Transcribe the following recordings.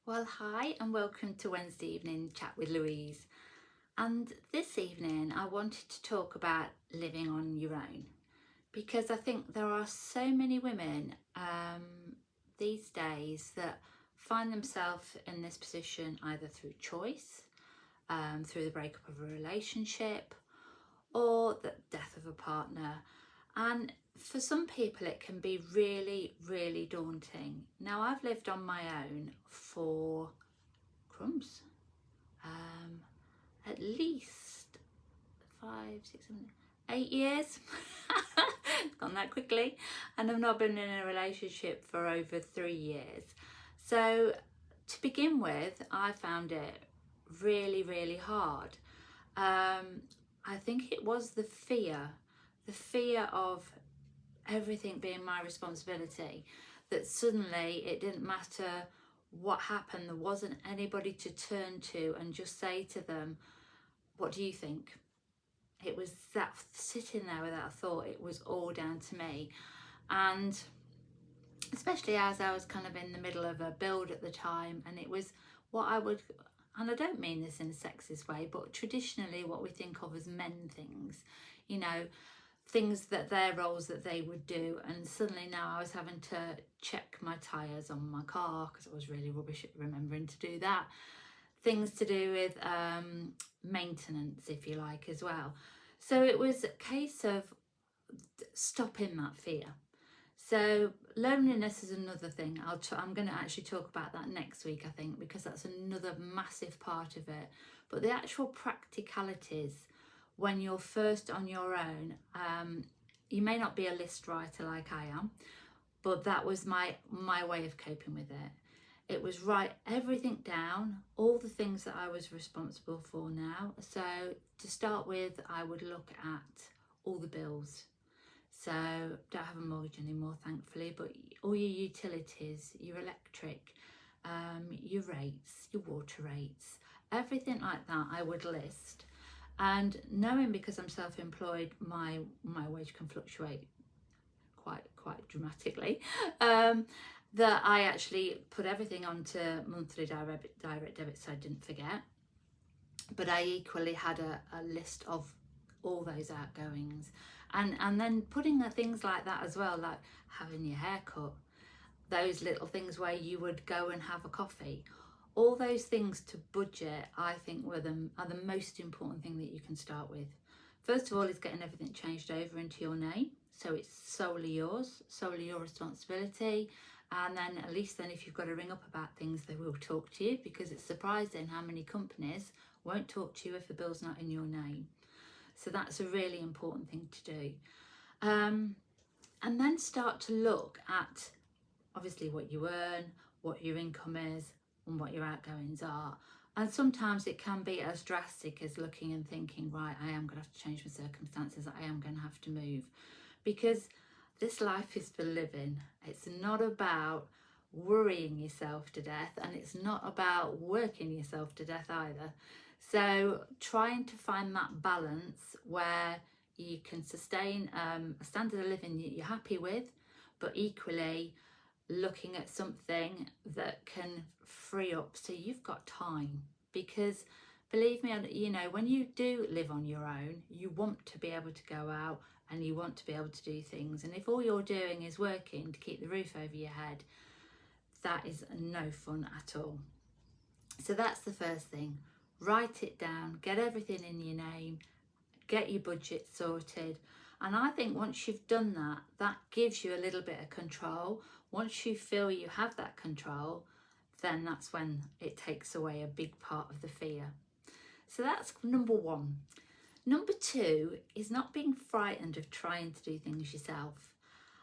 Well, hi, and welcome to Wednesday Evening Chat with Louise. And this evening, I wanted to talk about living on your own because I think there are so many women these days that find themselves in this position either through choice, through the breakup of a relationship, or the death of a partner. And for some people, it can be really, really daunting. Now, I've lived on my own for crumbs, um, at least 8 years. It's gone that quickly, and I've not been in a relationship for over 3 years. So, to begin with, I found it really, really hard. I think it was the fear of everything being my responsibility, that suddenly it didn't matter what happened, there wasn't anybody to turn to and just say to them, what do you think? It was that sitting there without a thought, it was all down to me. And especially as I was kind of in the middle of a build at the time, and it was what I would, and I don't mean this in a sexist way, but traditionally what we think of as men things, you know, things that their roles that they would do. And suddenly now I was having to check my tyres on my car because I was really rubbish at remembering to do that. Things to do with maintenance, if you like, as well. So it was a case of stopping that fear. So loneliness is another thing. I'm going to actually talk about that next week, I think, because that's another massive part of it. But the actual practicalities when you're first on your own, you may not be a list writer like I am, but that was my way of coping with it. It was write everything down, all the things that I was responsible for now. So to start with, I would look at all the bills. So don't have a mortgage anymore, thankfully, but all your utilities, your electric, your rates, your water rates, everything like that I would list. And knowing, because I'm self-employed, my wage can fluctuate quite dramatically, that I actually put everything onto monthly direct debit so I didn't forget. But I equally had a list of all those outgoings, and then putting the things like that as well, like having your hair cut, those little things where you would go and have a coffee, all those things to budget, I think are the most important thing that you can start with. First of all is getting everything changed over into your name, so it's solely yours, solely your responsibility. And then at least then if you've got to ring up about things, they will talk to you, because it's surprising how many companies won't talk to you if the bill's not in your name. So that's a really important thing to do. And then start to look at obviously what you earn, what your income is, and what your outgoings are. And sometimes it can be as drastic as looking and thinking, right, I am going to have to change my circumstances, I am going to have to move. Because this life is for living. It's not about worrying yourself to death, and it's not about working yourself to death either. So trying to find that balance where you can sustain a standard of living that you're happy with, but equally looking at something that can free up so you've got time. Because believe me, you know, when you do live on your own, you want to be able to go out and you want to be able to do things. And if all you're doing is working to keep the roof over your head, that is no fun at all. So that's the first thing. Write it down, get everything in your name, get your budget sorted. And I think once you've done that, that gives you a little bit of control. Once you feel you have that control, then that's when it takes away a big part of the fear. So that's number one. Number two is not being frightened of trying to do things yourself.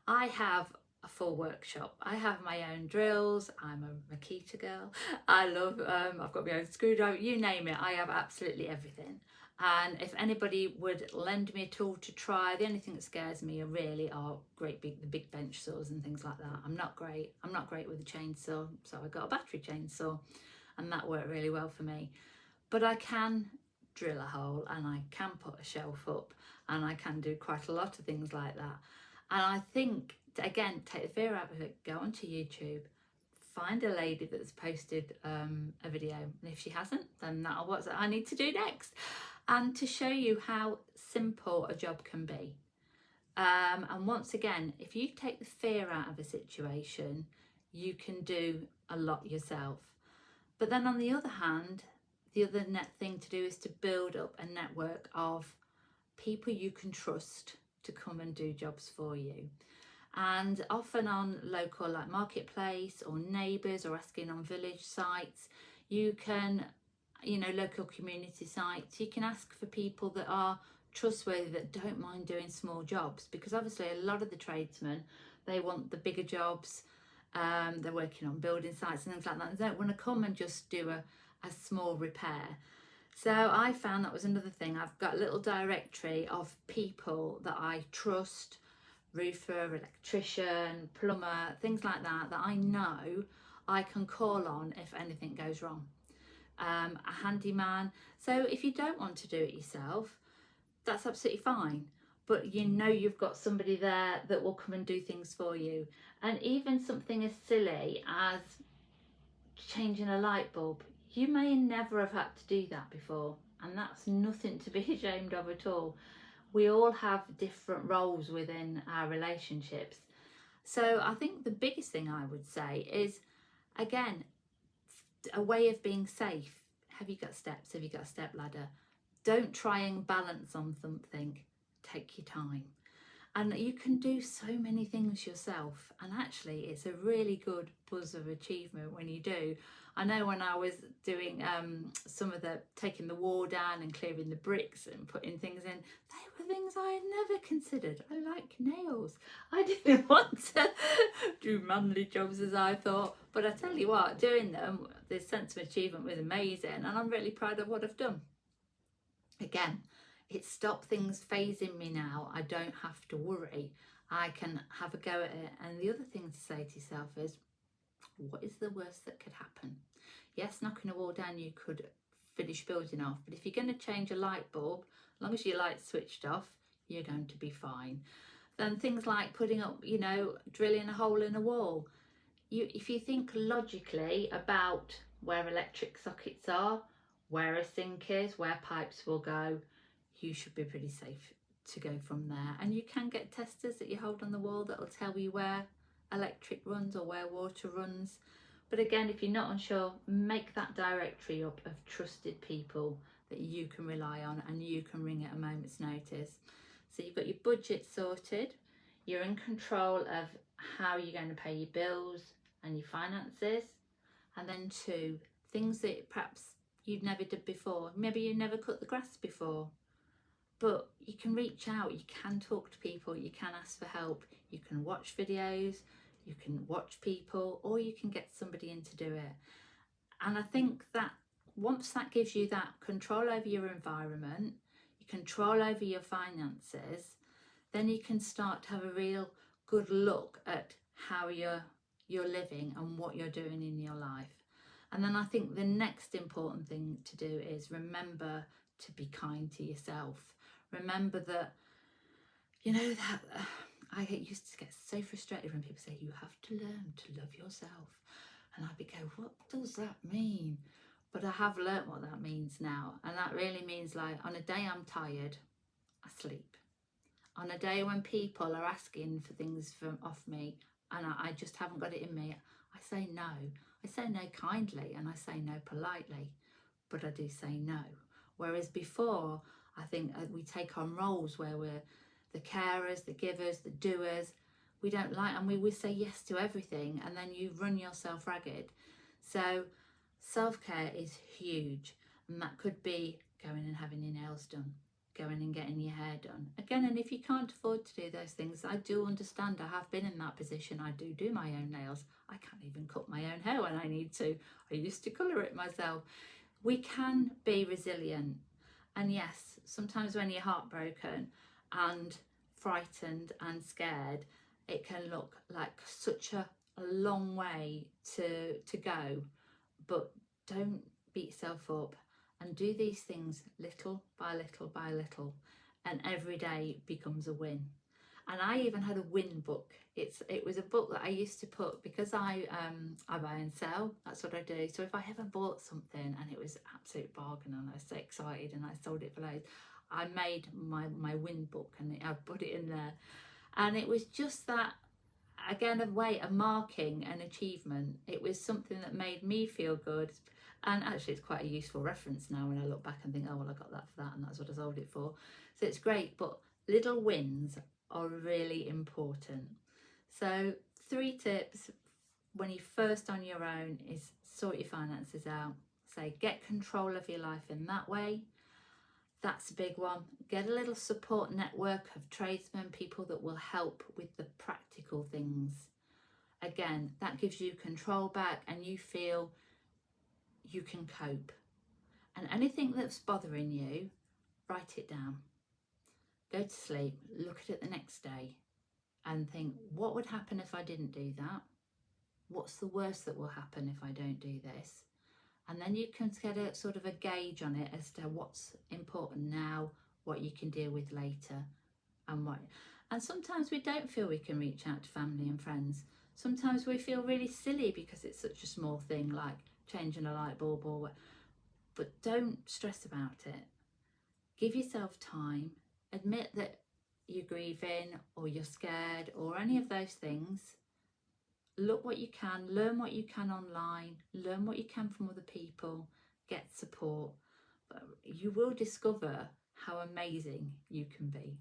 I have a full workshop. I have my own drills. I'm a Makita girl. I love, I've got my own screwdriver, you name it. I have absolutely everything. And if anybody would lend me a tool to try, the only thing that scares me really are the big bench saws and things like that. I'm not great with a chainsaw, so I got a battery chainsaw, and that worked really well for me. But I can drill a hole, and I can put a shelf up, and I can do quite a lot of things like that. And I think, again, take the fear out of it, go onto YouTube, find a lady that's posted a video, and if she hasn't, then that's what I need to do next, and to show you how simple a job can be. And once again, if you take the fear out of a situation, you can do a lot yourself. But then on the other hand, the other thing to do is to build up a network of people you can trust to come and do jobs for you. And often on local like marketplace or neighbours, or asking on village sites, you can, local community sites, you can ask for people that are trustworthy, that don't mind doing small jobs, because obviously a lot of the tradesmen, they want the bigger jobs. They're working on building sites and things like that, and they don't want to come and just do a small repair. So I found that was another thing. I've got a little directory of people that I trust, roofer, electrician, plumber, things like that, that I know I can call on if anything goes wrong. A handyman. So if you don't want to do it yourself, that's absolutely fine, but you've got somebody there that will come and do things for you. And even something as silly as changing a light bulb, you may never have had to do that before, and that's nothing to be ashamed of at all. We all have different roles within our relationships. So I think the biggest thing I would say is, again, a way of being safe. Have you got steps? Have you got a step ladder? Don't try and balance on something. Take your time. And you can do so many things yourself, and actually it's a really good buzz of achievement when you do. I know when I was doing some of the taking the wall down and clearing the bricks and putting things in, they were things I had never considered. I like nails. I didn't want to do manly jobs as I thought, but I tell you what, doing them, the sense of achievement was amazing, and I'm really proud of what I've done. Again, it stopped things phasing me now. I don't have to worry. I can have a go at it. And the other thing to say to yourself is, what is the worst that could happen? Yes, knocking a wall down you could finish building off, but if you're going to change a light bulb, as long as your light's switched off, you're going to be fine. Then things like putting up, drilling a hole in a wall. If you think logically about where electric sockets are, where a sink is, where pipes will go, you should be pretty safe to go from there. And you can get testers that you hold on the wall that will tell you where electric runs or where water runs. But again, if you're not unsure, make that directory up of trusted people that you can rely on and you can ring at a moment's notice. So you've got your budget sorted, you're in control of how you're going to pay your bills and your finances. And then 2, things that perhaps you've never done before. Maybe you never cut the grass before, but you can reach out, you can talk to people, you can ask for help, you can watch videos, you can watch people, or you can get somebody in to do it. And I think that once that gives you that control over your environment, you control over your finances, then you can start to have a real good look at how you're living and what you're doing in your life. And then I think the next important thing to do is remember to be kind to yourself. Remember that, that I used to get so frustrated when people say, you have to learn to love yourself. And I'd be going, what does that mean? But I have learnt what that means now. And that really means, like, on a day I'm tired, I sleep. On a day when people are asking for things off me and I just haven't got it in me, I say no. I say no kindly and I say no politely, but I do say no. Whereas before, I think we take on roles where we're the carers, the givers, the doers. We don't like, and we say yes to everything, and then you run yourself ragged. So self-care is huge, and that could be going and having your nails done, going and getting your hair done. Again, and if you can't afford to do those things, I do understand. I have been in that position. I do my own nails. I can't even cut my own hair when I need to. I used to colour it myself. We can be resilient. And yes, sometimes when you're heartbroken and frightened and scared, it can look like such a long way to go. But don't beat yourself up, and do these things little by little by little, and every day becomes a win. And I even had a win book. It was a book that I used to put, because I buy and sell. That's what I do. So if I ever bought something and it was an absolute bargain and I was so excited and I sold it for loads, I made my win book and I put it in there. And it was just that, again, a way of marking an achievement. It was something that made me feel good. And actually, it's quite a useful reference now when I look back and think, oh, well, I got that for that and that's what I sold it for. So it's great, but little wins are really important. So 3 tips when you're first on your own is sort your finances out. Say, get control of your life in that way. That's a big one. Get a little support network of tradesmen, people that will help with the practical things. Again, that gives you control back and you feel you can cope. And anything that's bothering you, write it down. Go to sleep, look at it the next day and think, what would happen if I didn't do that? What's the worst that will happen if I don't do this? And then you can get a sort of a gauge on it as to what's important now, what you can deal with later, and what. And sometimes we don't feel we can reach out to family and friends. Sometimes we feel really silly because it's such a small thing like changing a light bulb or what. But don't stress about it. Give yourself time. Admit that you're grieving or you're scared or any of those things. Look what you can, learn what you can online, learn what you can from other people, get support. But you will discover how amazing you can be.